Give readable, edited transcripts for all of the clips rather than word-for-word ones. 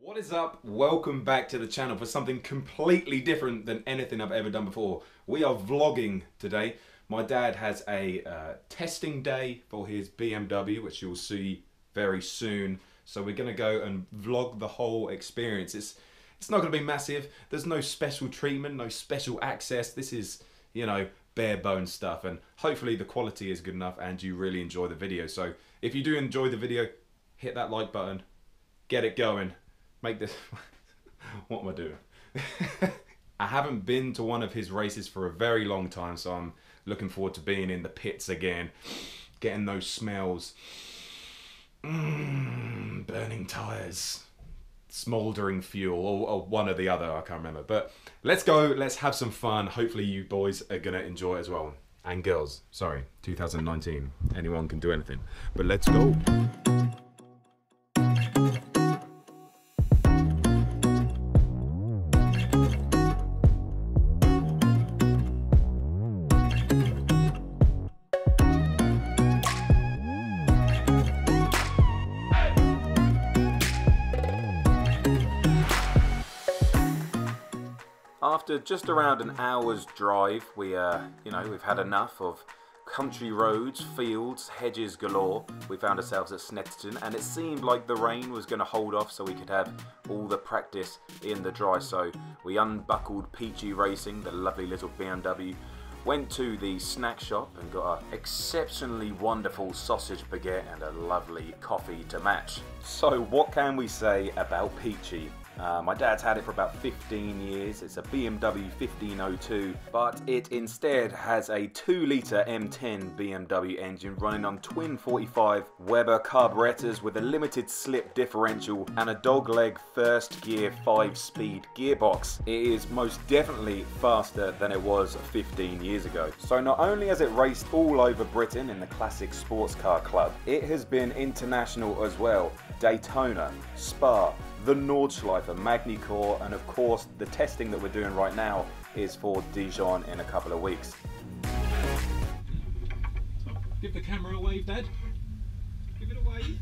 What is up? Welcome back to the channel for something completely different than anything I've ever done before. We are vlogging today. My dad has a testing day for his BMW, which you'll see very soon. So we're going to go and vlog the whole experience. It's not going to be massive. There's no special treatment, no special access. This is, you know, bare bones stuff, and hopefully the quality is good enough and you really enjoy the video. So if you do enjoy the video, hit that like button, get it going. Make this what am I doing? I haven't been to one of his races for a very long time, so I'm looking forward to being in the pits again, getting those smells, burning tires, smouldering fuel, or one or the other, I can't remember. But let's go, let's have some fun. Hopefully you boys are gonna enjoy it as well, and girls. Sorry, 2019, anyone can do anything, but let's go. After just around an hour's drive, we've had enough of country roads, fields, hedges galore. We found ourselves at Snetterton, and it seemed like the rain was going to hold off so we could have all the practice in the dry. So we unbuckled Peachy Racing, the lovely little BMW, went to the snack shop and got an exceptionally wonderful sausage baguette and a lovely coffee to match. So what can we say about Peachy? My dad's had it for about 15 years. It's a BMW 1502, but it instead has a 2-litre M10 BMW engine running on twin 45 Weber carburetors with a limited slip differential and a dogleg first gear 5-speed gearbox. It is most definitely faster than it was 15 years ago. So not only has it raced all over Britain in the classic sports car club, it has been international as well. Daytona, Spa, the Nordschleife, Magny-Cours, and of course the testing that we're doing right now is for Dijon in a couple of weeks. Give the camera a wave, Dad. Give it a wave.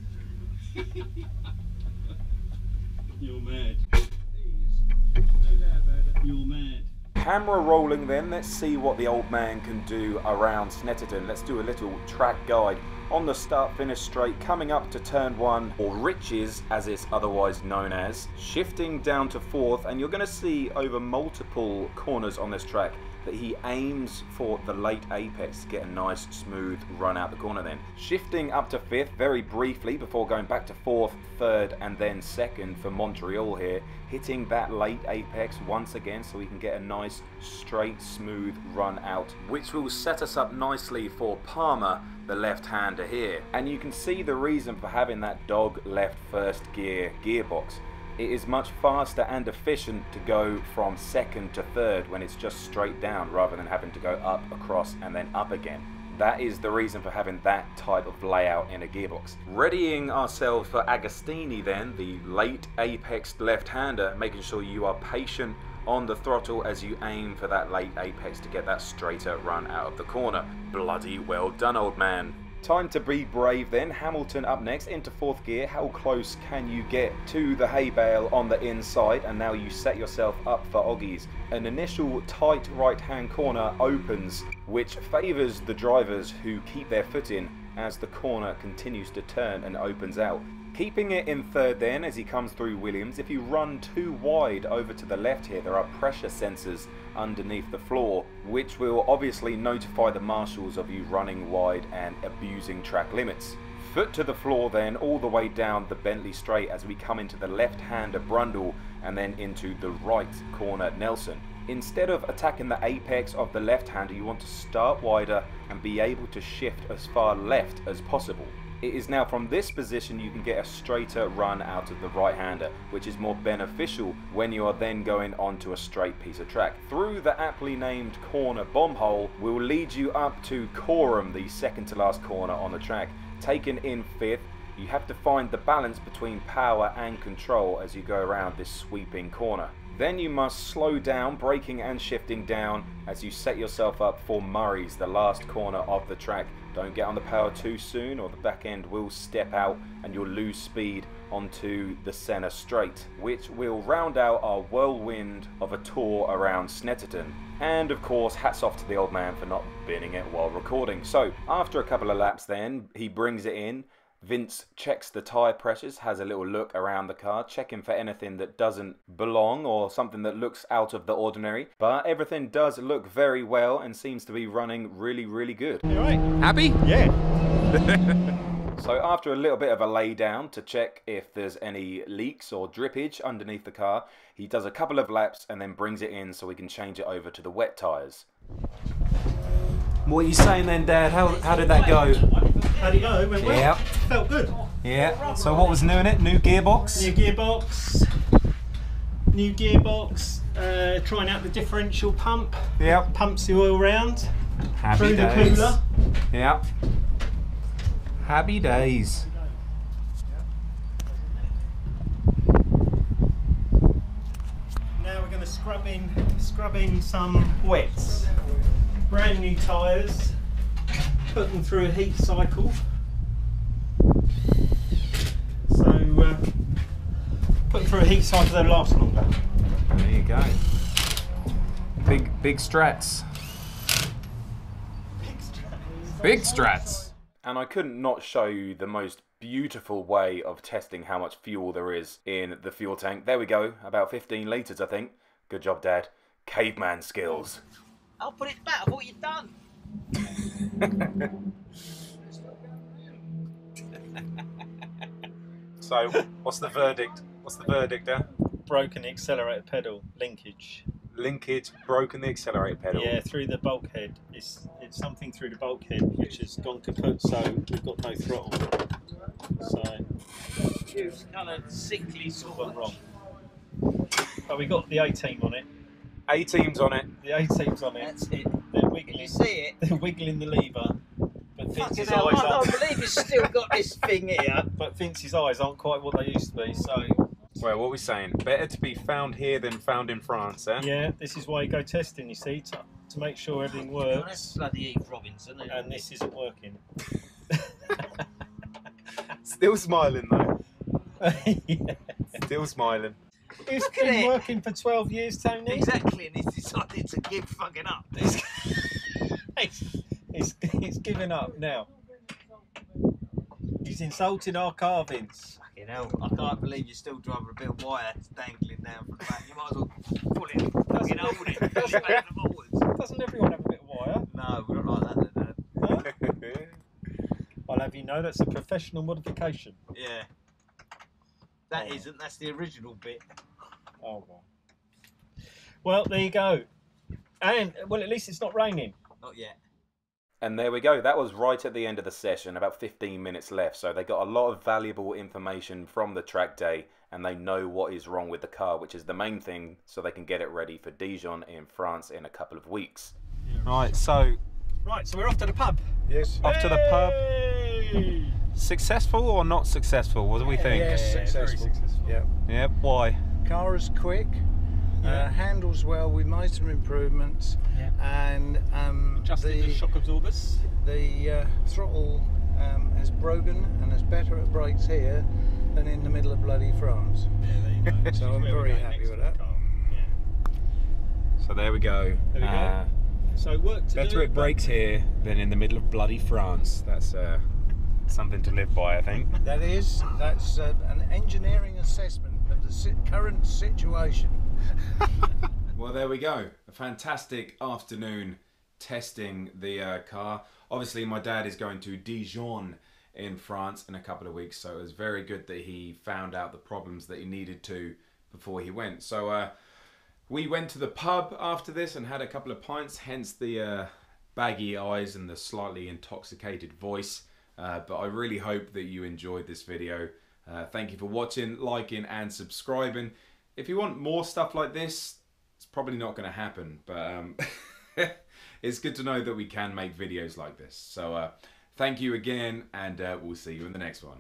You're mad. No doubt about it. You're mad. Camera rolling then, let's see what the old man can do around Snetterton. Let's do a little track guide on the start-finish straight, coming up to turn 1, or Riches as it's otherwise known as, shifting down to 4th, and you're going to see over multiple corners on this track that he aims for the late apex to get a nice smooth run out the corner then. Shifting up to 5th very briefly before going back to 4th, 3rd and then 2nd for Montreal here, hitting that late apex once again so we can get a nice straight smooth run out, which will set us up nicely for Palmer, the left-hander here. And you can see the reason for having that dog left first gear gearbox. It is much faster and efficient to go from 2nd to 3rd when it's just straight down rather than having to go up, across and then up again. That is the reason for having that type of layout in a gearbox. Readying ourselves for Agostini then, the late apex left-hander, making sure you are patient on the throttle as you aim for that late apex to get that straighter run out of the corner. Bloody well done, old man. Time to be brave then. Hamilton up next into 4th gear. How close can you get to the hay bale on the inside? And now you set yourself up for Oggies. An initial tight right-hand corner opens, which favours the drivers who keep their foot in as the corner continues to turn and opens out. Keeping it in 3rd then as he comes through Williams. If you run too wide over to the left here, there are pressure sensors underneath the floor, which will obviously notify the marshals of you running wide and abusing track limits. Foot to the floor then, all the way down the Bentley straight as we come into the left-hander Brundle and then into the right corner Nelson. Instead of attacking the apex of the left-hander, you want to start wider and be able to shift as far left as possible. It is now from this position you can get a straighter run out of the right-hander, which is more beneficial when you are then going onto a straight piece of track. Through the aptly named corner bomb hole will lead you up to Coram, the second to last corner on the track. Taken in 5th, you have to find the balance between power and control as you go around this sweeping corner. Then you must slow down, braking and shifting down as you set yourself up for Murray's, the last corner of the track, Don't get on the power too soon or the back end will step out and you'll lose speed onto the Senna straight, which will round out our whirlwind of a tour around Snetterton. And of course, hats off to the old man for not binning it while recording. So after a couple of laps then, he brings it in. Vince checks the tyre pressures, has a little look around the car, checking for anything that doesn't belong or something that looks out of the ordinary. But everything does look very well and seems to be running really, really good. You alright? Happy? Yeah. So after a little bit of a lay down to check if there's any leaks or drippage underneath the car, he does a couple of laps and then brings it in so we can change it over to the wet tyres. What are you saying then, Dad? How did that go? How'd it go? It went well. Yep. Felt good. Yeah. So what was new in it? New gearbox? New gearbox. New gearbox. Trying out the differential pump. Yep. Pumps the oil round. Happy through days. the cooler. Yep. Happy days. Now we're going to scrub in some wets. Brand new tyres. Put them through a heat cycle. So put them through a heat cycle, they'll last longer. There you go. Big strats. Big strats. And I couldn't not show you the most beautiful way of testing how much fuel there is in the fuel tank. There we go, about 15 litres I think. Good job, Dad. Caveman skills. I'll put it back. I thought you'd done. So, what's the verdict? What's the verdict, Dad? Broken the accelerator pedal linkage. Linkage, broken the accelerator pedal. Yeah, through the bulkhead. It's something through the bulkhead which has gone kaput, so we've got no throttle. So It's kind of sickly sort gone of. wrong. But we got the A-team on it. A-team's on it. The A-team's on it. That's it. They're Can wiggling. you see it? They're wiggling the lever. But Fucking Vince's hell, eyes I aren't. can't believe it's still got this thing here. But Vince's eyes aren't quite what they used to be. So Well, what are we saying? Better to be found here than found in France, eh? yeah, this is why you go testing. You see, to make sure everything Oh, that's works. bloody Eve Robinson. Isn't it? And this isn't working. Still smiling though. Yeah. Still smiling. It's Look at been it. working for 12 years, Tony. Exactly, and he's decided to give fucking up. He's giving up now. He's insulting our carvings. Fucking hell, I can't believe you're still driving a bit of wire dangling down from the back. You might as well pull it, fucking hold it, push it back and forwards. Doesn't everyone have a bit of wire? No, we're not like that, Dad. Huh? I'll have you know that's a professional modification. Yeah. That isn't, that's the original bit. Oh, well. Well, there you go. And, well, at least it's not raining. Not yet. And there we go, that was right at the end of the session, about 15 minutes left, so they got a lot of valuable information from the track day and they know what is wrong with the car, which is the main thing, so they can get it ready for Dijon in France in a couple of weeks. Right, so Right, so we're off to the pub. yes, off to the pub. Hey! Successful or not successful? What do we think? Yes, Very successful. successful. Yeah. Yeah, why? Car is quick, Yeah. handles well. We made some improvements, Yeah. and Adjusted the shock absorbers. the throttle is broken and is better at brakes here than in the middle of bloody France. Yeah, there you go. So I'm Where we're very going happy next with that. car. Yeah. So there we go. There we go. So work to Better do. it breaks here than in the middle of bloody France. That's something to live by, I think. That's an engineering assessment of the current situation. Well, there we go. A fantastic afternoon testing the car. Obviously, my dad is going to Dijon in France in a couple of weeks, so it was very good that he found out the problems that he needed to before he went. So we went to the pub after this and had a couple of pints, hence the baggy eyes and the slightly intoxicated voice. But I really hope that you enjoyed this video. Thank you for watching, liking and subscribing. If you want more stuff like this, it's probably not going to happen, but it's good to know that we can make videos like this. So thank you again, and we'll see you in the next one.